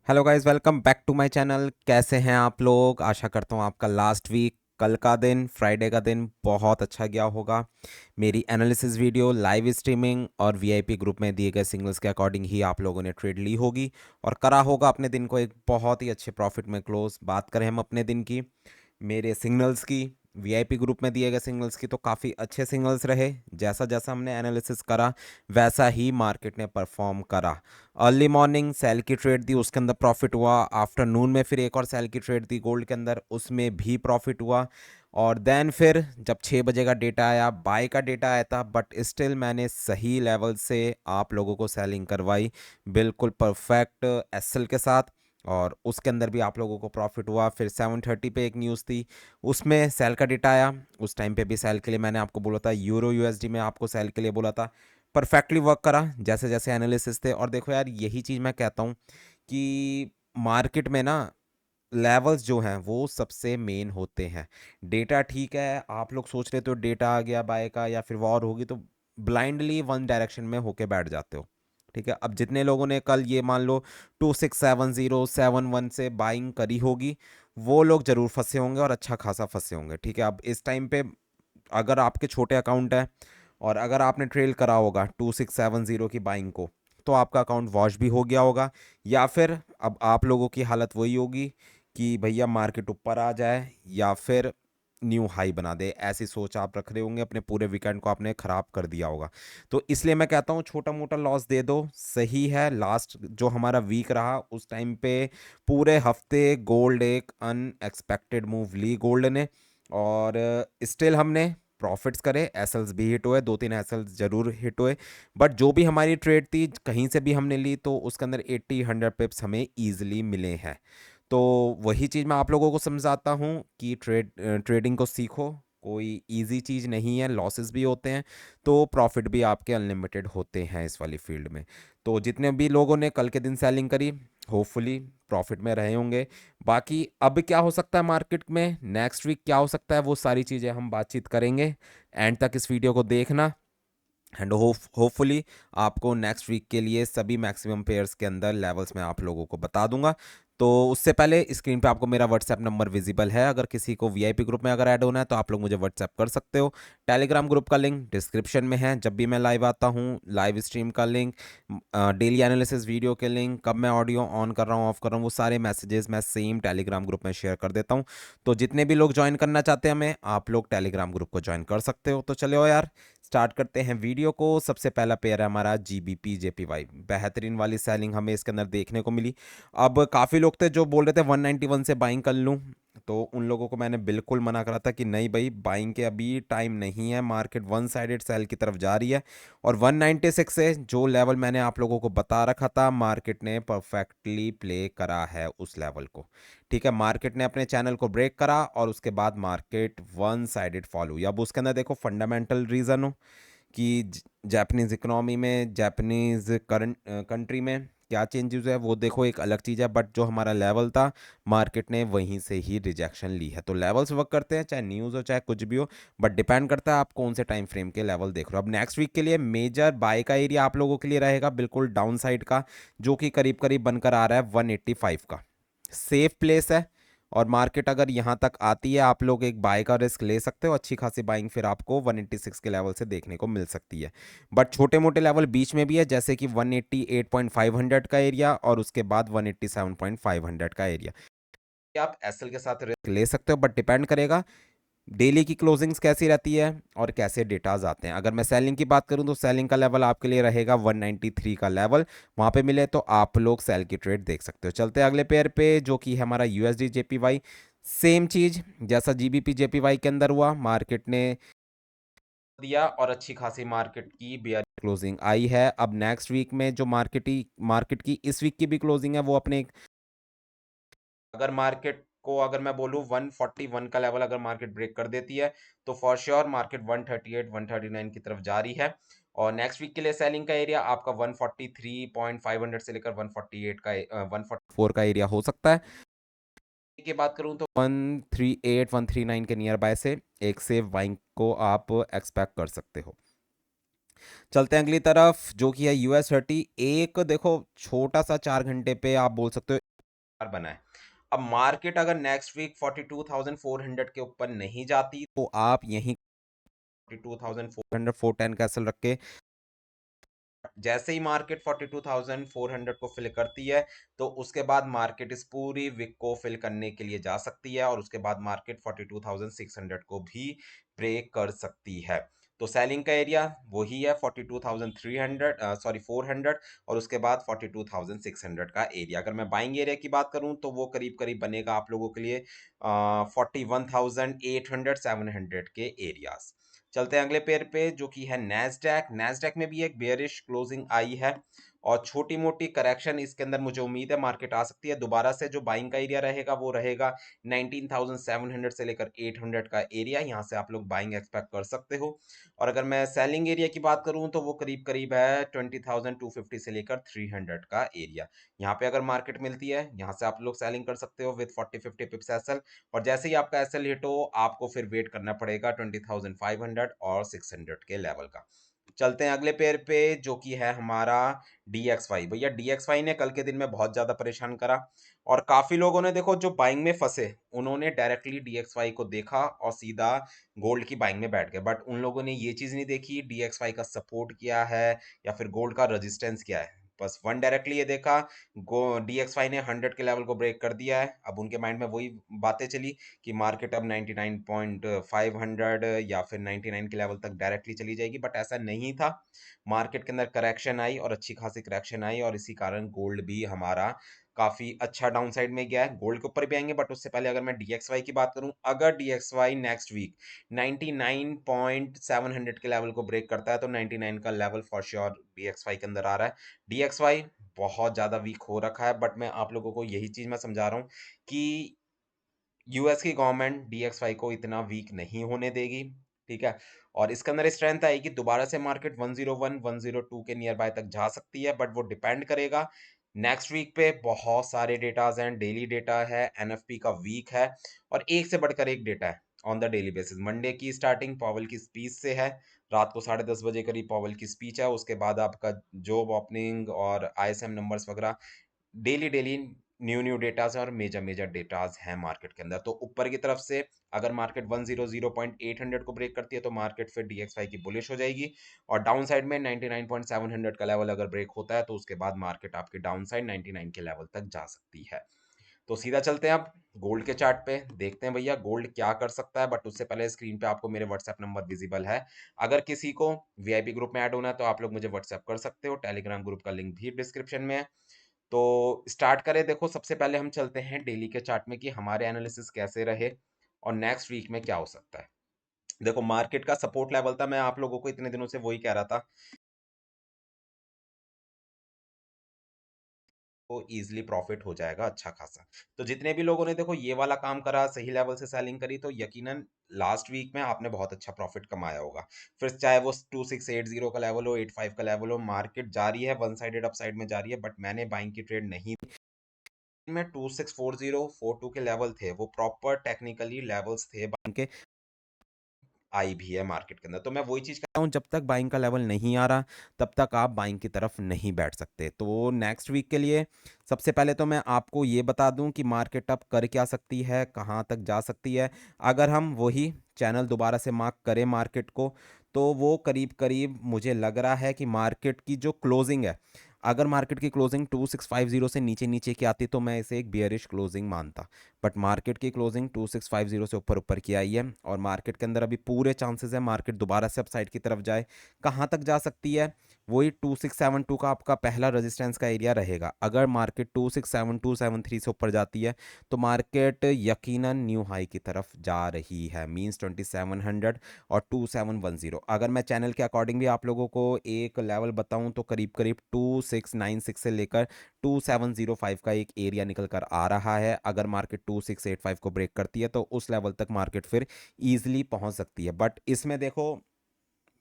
Hello guys, welcome back to my channel. कैसे हैं आप लोग? आशा करता हूँ आपका लास्ट वीक, कल का दिन, फ्राइडे का दिन बहुत अच्छा गया होगा। मेरी एनालिसिस वीडियो, लाइव स्ट्रीमिंग और वीआईपी ग्रुप में दिए गए सिग्नल्स के अकॉर्डिंग ही आप लोगों ने ट्रेड ली होगी और करा होगा अपने दिन को एक बहुत ही अच्छे प्रॉफिट में क्लोज। बात करें हम अपने दिन की, मेरे सिग्नल्स की, वीआईपी ग्रुप में दिए गए सिग्नल्स की, तो काफ़ी अच्छे सिग्नल्स रहे। जैसा जैसा हमने एनालिसिस करा वैसा ही मार्केट ने परफॉर्म करा। अर्ली मॉर्निंग सेल की ट्रेड दी, उसके अंदर प्रॉफिट हुआ। आफ्टरनून में फिर एक और सेल की ट्रेड दी गोल्ड के अंदर, उसमें भी प्रॉफिट हुआ। और देन फिर जब 6 बजे का डेटा आया, बाय का डेटा आया था, बट स्टिल मैंने सही लेवल से आप लोगों को सेलिंग करवाई, बिल्कुल परफेक्ट एसएल के साथ। और उसके अंदर भी आप लोगों को प्रॉफिट हुआ। फिर 7:30 पे एक न्यूज़ थी, उसमें सेल का डेटा आया। उस टाइम पे भी सेल के लिए मैंने आपको बोला था, यूरो यूएसडी में आपको सेल के लिए बोला था। परफेक्टली वर्क करा जैसे जैसे एनालिसिस थे। और देखो यार, यही चीज़ मैं कहता हूँ कि मार्केट में ना लेवल्स जो हैं वो सबसे मेन होते हैं। डेटा ठीक है, आप लोग सोच रहे हो डेटा आ गया बाय का या फिर वॉर होगी, तो ब्लाइंडली वन डायरेक्शन में होके बैठ जाते हो। ठीक है, अब जितने लोगों ने कल ये मान लो 267071 से बाइंग करी होगी, वो लोग जरूर फंसे होंगे और अच्छा खासा फंसे होंगे। ठीक है, अब इस टाइम पे अगर आपके छोटे अकाउंट है और अगर आपने ट्रेल करा होगा 2670 की बाइंग को, तो आपका अकाउंट वॉश भी हो गया होगा। या फिर अब आप लोगों की हालत वही होगी कि भैया मार्केट ऊपर आ जाए या फिर न्यू हाई बना दे, ऐसी सोच आप रख रहे होंगे। अपने पूरे वीकेंड को आपने खराब कर दिया होगा। तो इसलिए मैं कहता हूँ छोटा मोटा लॉस दे दो, सही है। लास्ट जो हमारा वीक रहा उस टाइम पे पूरे हफ्ते गोल्ड एक अनएक्सपेक्टेड मूव ली गोल्ड ने, और स्टिल हमने प्रॉफिट्स करे। एसएल्स भी हिट हुए, 2-3 एसएल्स जरूर हिट हुए। बट जो भी हमारी ट्रेड थी कहीं से भी हमने ली तो उसके अंदर 80-100 पिप्स हमें ईजिली मिले हैं। तो वही चीज़ मैं आप लोगों को समझाता हूँ कि ट्रेडिंग को सीखो। कोई इजी चीज़ नहीं है, लॉसेस भी होते हैं तो प्रॉफिट भी आपके अनलिमिटेड होते हैं इस वाली फील्ड में। तो जितने भी लोगों ने कल के दिन सेलिंग करी, होपफुली प्रॉफिट में रहे होंगे। बाकी अब क्या हो सकता है मार्केट में, नेक्स्ट वीक क्या हो सकता है, वो सारी चीज़ें हम बातचीत करेंगे। एंड तक इस वीडियो को देखना एंड होपफुली आपको नेक्स्ट वीक के लिए सभी मैक्सिमम पेयर्स के अंदर लेवल्स मैं आप लोगों को बता दूंगा। तो उससे पहले स्क्रीन पे आपको मेरा व्हाट्सएप नंबर विजिबल है। अगर किसी को वीआईपी ग्रुप में अगर ऐड होना है तो आप लोग मुझे व्हाट्सएप कर सकते हो। टेलीग्राम ग्रुप का लिंक डिस्क्रिप्शन में है। जब भी मैं लाइव आता हूँ, लाइव स्ट्रीम का लिंक, डेली एनालिसिस वीडियो के लिंक, कब मैं ऑडियो ऑन कर रहा हूँ ऑफ कर रहा हूँ, वो सारे मैसेजेस मैं सेम टेलीग्राम ग्रुप में शेयर कर देता हूँ। तो जितने भी लोग ज्वाइन करना चाहते हैं हमें, आप लोग टेलीग्राम ग्रुप को ज्वाइन कर सकते हो। तो चलो यार, स्टार्ट करते हैं वीडियो को। सबसे पहला पेयर है हमारा जीबीपी जेपीवाई। बेहतरीन वाली सेलिंग हमें इसके अंदर देखने को मिली। अब काफ़ी लोग थे जो बोल रहे थे 191 से बाइंग कर लूँ, तो उन लोगों को मैंने बिल्कुल मना करा था कि नहीं भाई, बाइंग के अभी टाइम नहीं है, मार्केट वन साइडेड सेल की तरफ जा रही है। और 196 से जो लेवल मैंने आप लोगों को बता रखा था, मार्केट ने परफेक्टली प्ले करा है उस लेवल को। ठीक है, मार्केट ने अपने चैनल को ब्रेक करा और उसके बाद मार्केट वन साइडेड फॉल हुई। अब उसके अंदर देखो फंडामेंटल रीज़न हो कि जापानीज इकोनॉमी में, जापानीज करंट कंट्री में क्या चेंजेस है वो देखो, एक अलग चीज़ है। बट जो हमारा लेवल था, मार्केट ने वहीं से ही रिजेक्शन ली है। तो लेवल्स वर्क करते हैं, चाहे न्यूज़ हो चाहे कुछ भी हो, बट डिपेंड करता है आप कौन से टाइम फ्रेम के लेवल देख रहे हो। अब नेक्स्ट वीक के लिए मेजर बाय का एरिया आप लोगों के लिए रहेगा बिल्कुल डाउन साइड का, जो कि करीब करीब बनकर आ रहा है 185 का। सेफ प्लेस है। और मार्केट अगर यहाँ तक आती है, आप लोग एक बाय का रिस्क ले सकते हो। अच्छी खासी बाइंग फिर आपको 186 के लेवल से देखने को मिल सकती है। बट छोटे मोटे लेवल बीच में भी है, जैसे कि 188.500 का एरिया और उसके बाद 187.500 का एरिया। आप एसएल के साथ रिस्क ले सकते हो, बट डिपेंड करेगा डेली की क्लोजिंग्स कैसी रहती है और कैसे डेटाज आते हैं। अगर मैं सेलिंग की बात करूं तो सेलिंग का लेवल आपके लिए रहेगा 193 का लेवल। वहां पे मिले तो आप लोग सेल की ट्रेड देख सकते हो। चलते हैं अगले पेयर पे, जो कि है हमारा यूएसडी जेपीवाई। सेम चीज जैसा जीबीपी जेपीवाई के अंदर हुआ, मार्केट ने दिया और अच्छी खासी मार्केट की बियर क्लोजिंग आई है। अब नेक्स्ट वीक में जो मार्केट की इस वीक की भी क्लोजिंग है, वो अपने, अगर मार्केट को अगर मैं बोलूँ 141 का लेवल अगर मार्केट ब्रेक कर देती है, तो फॉर श्योर मार्केट 138 139 की तरफ जा रही है। और नेक्स्ट वीक के लिए सेलिंग का एरिया आपका 143.500 से लेकर 148 का 144 का एरिया हो सकता है। की बात करूं तो 138 139 के नियर बाय से एक सेफ बाइंग को आप एक्सपेक्ट कर सकते हो। चलते हैं अगली तरफ, जो कि है यूएस 30। एक देखो छोटा सा 4 घंटे पे आप बोल सकते हो बना है। अब मार्केट अगर नेक्स्ट वीक 42,400 के ऊपर नहीं जाती तो आप यहीं 42,400 410 कैसल रख के, जैसे ही मार्केट 42,400 को फिल करती है तो उसके बाद मार्केट इस पूरी विक को फिल करने के लिए जा सकती है और उसके बाद मार्केट 42,600 को भी ब्रेक कर सकती है। तो सेलिंग का एरिया वही है 42,300 सॉरी 400 और उसके बाद 42,600 का एरिया। अगर मैं बाइंग एरिया की बात करूं तो वो करीब करीब बनेगा आप लोगों के लिए 41,800 700 के एरियाज। चलते हैं अगले पेयर पे जो कि है नैस्डैक। नैस्डैक में भी एक बेयरिश क्लोजिंग आई है और छोटी मोटी करेक्शन इसके अंदर मुझे उम्मीद है मार्केट आ सकती है दोबारा से। जो बाइंग का एरिया रहेगा वो रहेगा 19,700 से लेकर 800 का एरिया, यहाँ से आप लोग बाइंग एक्सपेक्ट कर सकते हो। और अगर मैं सेलिंग एरिया की बात करूं तो वो करीब करीब है 20,250 से लेकर 300 का एरिया। यहाँ पे अगर मार्केट मिलती है यहाँ से आप लोग सेलिंग कर सकते हो विद 40-50 पिप्स एसएल, और जैसे ही आपका एसएल हिट हो आपको फिर वेट करना पड़ेगा 20,500 और 600 के लेवल का। चलते हैं अगले पेयर पे जो कि है हमारा DXY। भैया DXY ने कल के दिन में बहुत ज्यादा परेशान करा और काफी लोगों ने देखो जो बाइंग में फंसे उन्होंने डायरेक्टली DXY को देखा और सीधा गोल्ड की बाइंग में बैठ गए, बट उन लोगों ने ये चीज नहीं देखी DXY का सपोर्ट क्या है या फिर गोल्ड का रेजिस्टेंस क्या है। बस वन डायरेक्टली ये देखा गो DXY ने 100 के लेवल को ब्रेक कर दिया है। अब उनके माइंड में वही बातें चली कि मार्केट अब 99.500 या फिर 99 के लेवल तक डायरेक्टली चली जाएगी, बट ऐसा नहीं था। मार्केट के अंदर करेक्शन आई और अच्छी खासी करेक्शन आई और इसी कारण गोल्ड भी हमारा काफी अच्छा डाउन साइड में गया है। गोल्ड के ऊपर भी आएंगे बट उससे पहले अगर मैं DXY की बात करूं, अगर DXY नेक्स्ट वीक 99.700 के लेवल को ब्रेक करता है तो 99 का लेवल फॉर श्योर DXY के अंदर आ रहा है। DXY बहुत ज्यादा वीक हो रखा है, बट मैं आप लोगों को यही चीज मैं समझा रहा हूँ कि यूएस की गवर्नमेंट DXY को इतना वीक नहीं होने देगी, ठीक है। और इसके अंदर स्ट्रेंथ आएगी दोबारा से मार्केट 101 102 के नियर बाय तक जा सकती है, बट वो डिपेंड करेगा नेक्स्ट वीक पे। बहुत सारे डेटाज हैं, डेली डेटा है, एनएफपी का वीक है और एक से बढ़कर एक डेटा है on the daily basis. Monday की स्टार्टिंग पॉवेल की स्पीच से है, रात को 10:30 बजे करीब पॉवेल की स्पीच है, उसके बाद आपका जॉब ओपनिंग और आईएसएम नंबर्स वगैरह daily daily new new datas और मेजर मेजर डेटाज हैं मार्केट के अंदर। तो ऊपर की तरफ से अगर मार्केट 100.800 को ब्रेक करती है तो मार्केट फिर DXY की बुलिश हो जाएगी और डाउन साइड में 99.700 का लेवल अगर ब्रेक होता है तो उसके बाद मार्केट आपकी डाउन साइड 99 के लेवल तक जा सकती है। तो सीधा चलते हैं अब गोल्ड के चार्ट पे, देखते हैं भैया गोल्ड क्या कर सकता है। बट उससे पहले स्क्रीन पे आपको मेरे व्हाट्सएप नंबर विजिबल है, अगर किसी को वीआईपी ग्रुप में ऐड होना है तो आप लोग मुझे व्हाट्सएप कर सकते हो। टेलीग्राम ग्रुप का लिंक भी डिस्क्रिप्शन में है। तो स्टार्ट करें। देखो सबसे पहले हम चलते हैं डेली के चार्ट में कि हमारे एनालिसिस कैसे रहे और नेक्स्ट वीक में क्या हो सकता है। देखो मार्केट का सपोर्ट लेवल था, मैं आप लोगों को इतने दिनों से वही कह रहा था, तो इजीली प्रॉफिट हो जाएगा अच्छा खासा। तो जितने भी लोगों ने देखो ये वाला काम करा, सही लेवल से सेलिंग करी, तो यकीनन लास्ट वीक में आपने बहुत अच्छा प्रॉफिट कमाया होगा। फिर चाहे वो 2680 का लेवल हो, 85 का लेवल हो, मार्केट जा रही है वन साइडेड अपसाइड में जा रही है, बट मैंने बाइंग की ट्रेड नहीं में 2640 42 के लेवल थे वो प्रॉपर टेक्निकली लेवल्स थे के आई भी है मार्केट के अंदर। तो मैं वही चीज कहता हूँ, जब तक बाइंग का लेवल नहीं आ रहा तब तक आप बाइंग की तरफ नहीं बैठ सकते। तो नेक्स्ट वीक के लिए सबसे पहले तो मैं आपको ये बता दूं कि मार्केट अब कर क्या सकती है, कहाँ तक जा सकती है। अगर हम वही चैनल दोबारा से मार्क करें मार्केट को तो वो करीब करीब मुझे लग रहा है कि मार्केट की जो क्लोजिंग है, अगर मार्केट की क्लोजिंग 2650 से नीचे नीचे की आती तो मैं इसे एक बियरिश क्लोजिंग मानता। बट मार्केट की क्लोजिंग 2650 से ऊपर ऊपर की आई है और मार्केट के अंदर अभी पूरे चांसेस है मार्केट दोबारा से अपसाइड की तरफ जाए। कहाँ तक जा सकती है, वही 2672 का आपका पहला रेजिस्टेंस का एरिया रहेगा। अगर मार्केट 267273 से ऊपर जाती है तो मार्केट यकीनन न्यू हाई की तरफ जा रही है, मींस 2700 और 2710। अगर मैं चैनल के अकॉर्डिंग भी आप लोगों को एक लेवल बताऊं तो करीब करीब 2696 से लेकर 2705 का एक एरिया निकल कर आ रहा है। अगर मार्केट 2685 को ब्रेक करती है तो उस लेवल तक मार्केट फिर ईजिली पहुंच सकती है। बट इसमें देखो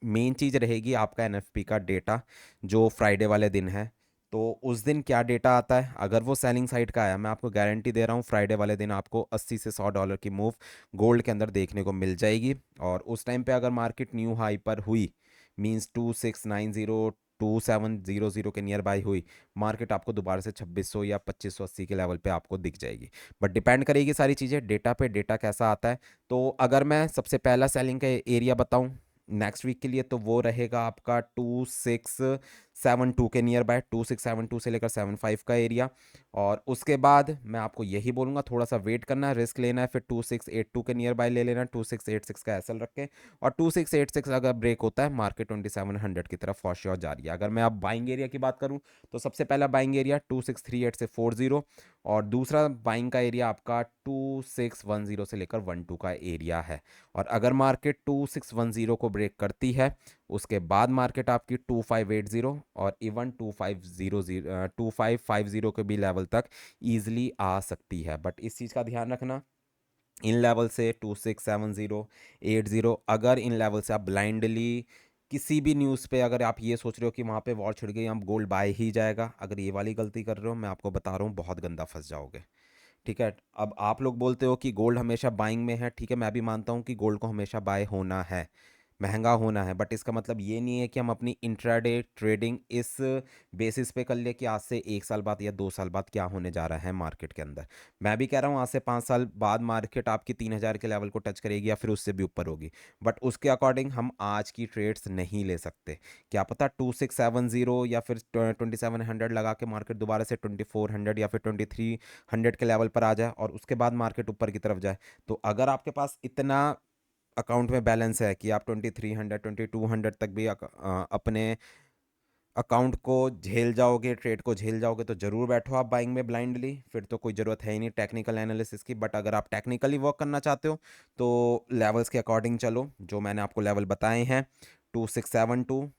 मेन चीज़ रहेगी आपका एनएफपी का डेटा जो फ्राइडे वाले दिन है। तो उस दिन क्या डेटा आता है, अगर वो सेलिंग साइड का आया मैं आपको गारंटी दे रहा हूँ फ्राइडे वाले दिन आपको 80 से $100 की मूव गोल्ड के अंदर देखने को मिल जाएगी। और उस टाइम पे अगर मार्केट न्यू हाई पर हुई, मींस 2690 2700 के नियर बाई हुई, मार्केट आपको दोबारा से 2600 या 2580 के लेवल पे आपको दिख जाएगी। बट डिपेंड करेगी सारी चीज़ें डेटा पे, डेटा कैसा आता है। तो अगर मैं सबसे पहला सेलिंग का एरिया बताऊं नेक्स्ट वीक के लिए, तो वो रहेगा आपका 2672 के नियर बाय, 2672 से लेकर 75 का एरिया। और उसके बाद मैं आपको यही बोलूँगा थोड़ा सा वेट करना है, रिस्क लेना है, फिर 2682 के नियर बाय ले लेना, 2686 का एसएल रख के। और 2686 अगर ब्रेक होता है, मार्केट 2700 की तरफ फॉर श्योर जा रही है। अगर मैं अब बाइंग एरिया की बात करूँ तो सबसे पहला बाइंग एरिया 2638 से 40, और दूसरा बाइंग का एरिया आपका 2610 से लेकर 12 का एरिया है। और अगर मार्केट 2610 को ब्रेक करती है, उसके बाद मार्केट आपकी 2580 और इवन 2550 के भी लेवल तक ईजिली आ सकती है। बट इस चीज़ का ध्यान रखना, इन लेवल से 2670 80, अगर इन लेवल से आप ब्लाइंडली किसी भी न्यूज़ पे अगर आप ये सोच रहे हो कि वहाँ पे वॉर छिड़ गई हम गोल्ड बाय ही जाएगा, अगर ये वाली गलती कर रहे हो, मैं आपको बता रहा हूँ बहुत गंदा फंस जाओगे। ठीक है, अब आप लोग बोलते हो कि गोल्ड हमेशा बाइंग में है, ठीक है, मैं भी मानता हूँ कि गोल्ड को हमेशा बाय होना है, महंगा होना है, बट इसका मतलब ये नहीं है कि हम अपनी इंट्राडे ट्रेडिंग इस बेसिस पे कर ले कि आज से 1 साल बाद या 2 साल बाद क्या होने जा रहा है मार्केट के अंदर। मैं भी कह रहा हूँ आज से 5 साल बाद मार्केट आपकी 3000 के लेवल को टच करेगी या फिर उससे भी ऊपर होगी, बट उसके अकॉर्डिंग हम आज की ट्रेड्स नहीं ले सकते। क्या पता 2670 या फिर 2700 लगा के मार्केट दोबारा से 2400 या फिर 2300 के लेवल पर आ जाए और उसके बाद मार्केट ऊपर की तरफ जाए। तो अगर आपके पास इतना अकाउंट में बैलेंस है कि आप 2300 2200 तक भी अपने अकाउंट को झेल जाओगे, ट्रेड को झेल जाओगे, तो ज़रूर बैठो आप बाइंग में ब्लाइंडली, फिर तो कोई ज़रूरत है ही नहीं टेक्निकल एनालिसिस की। बट अगर आप टेक्निकली वर्क करना चाहते हो तो लेवल्स के अकॉर्डिंग चलो, जो मैंने आपको लेवल बताए हैं 2672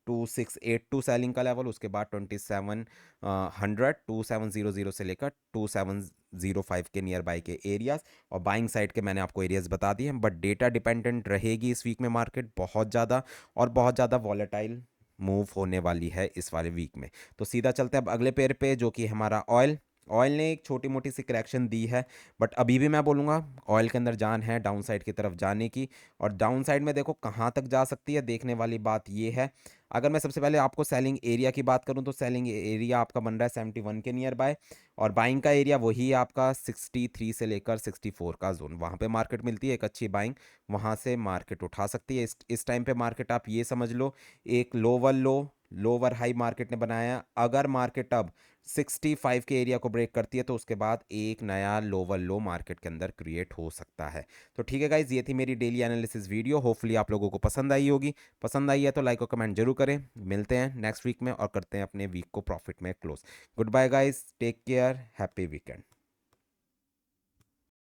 2682 सेलिंग का लेवल, उसके बाद 2700 से लेकर 2705 के नियर बाई के एरियाज, और बाइंग साइड के मैंने आपको एरियाज बता दिए हैं। बट डेटा डिपेंडेंट रहेगी इस वीक में मार्केट बहुत ज़्यादा, और बहुत ज़्यादा वॉलेटाइल मूव होने वाली है इस वाले वीक में। तो सीधा चलते हैं अब अगले पेयर पे, जो कि हमारा ऑयल। ऑयल ने एक छोटी मोटी सी करेक्शन दी है, बट अभी भी मैं बोलूँगा ऑयल के अंदर जान है डाउन साइड की तरफ जाने की। और डाउन साइड में देखो कहाँ तक जा सकती है, देखने वाली बात ये है। अगर मैं सबसे पहले आपको सेलिंग एरिया की बात करूं तो सेलिंग एरिया आपका बन रहा है 71 के नियर बाय, और बाइंग का एरिया वही है आपका 63 से लेकर 64 का जोन, वहाँ पे मार्केट मिलती है एक अच्छी बाइंग, वहाँ से मार्केट उठा सकती है। इस टाइम पे मार्केट आप ये समझ लो एक लोअर लो लोअर हाई मार्केट ने बनाया। अगर मार्केट अब 65 के एरिया को ब्रेक करती है तो उसके बाद एक नया लोअर लो मार्केट के अंदर क्रिएट हो सकता है। तो ठीक है गाइज, ये थी मेरी डेली एनालिसिस वीडियो, होपफुली आप लोगों को पसंद आई होगी। पसंद आई है तो लाइक और कमेंट जरूर करें। मिलते हैं नेक्स्ट वीक में और करते हैं अपने वीक को प्रॉफिट में close. Good bye guys, take care, happy weekend.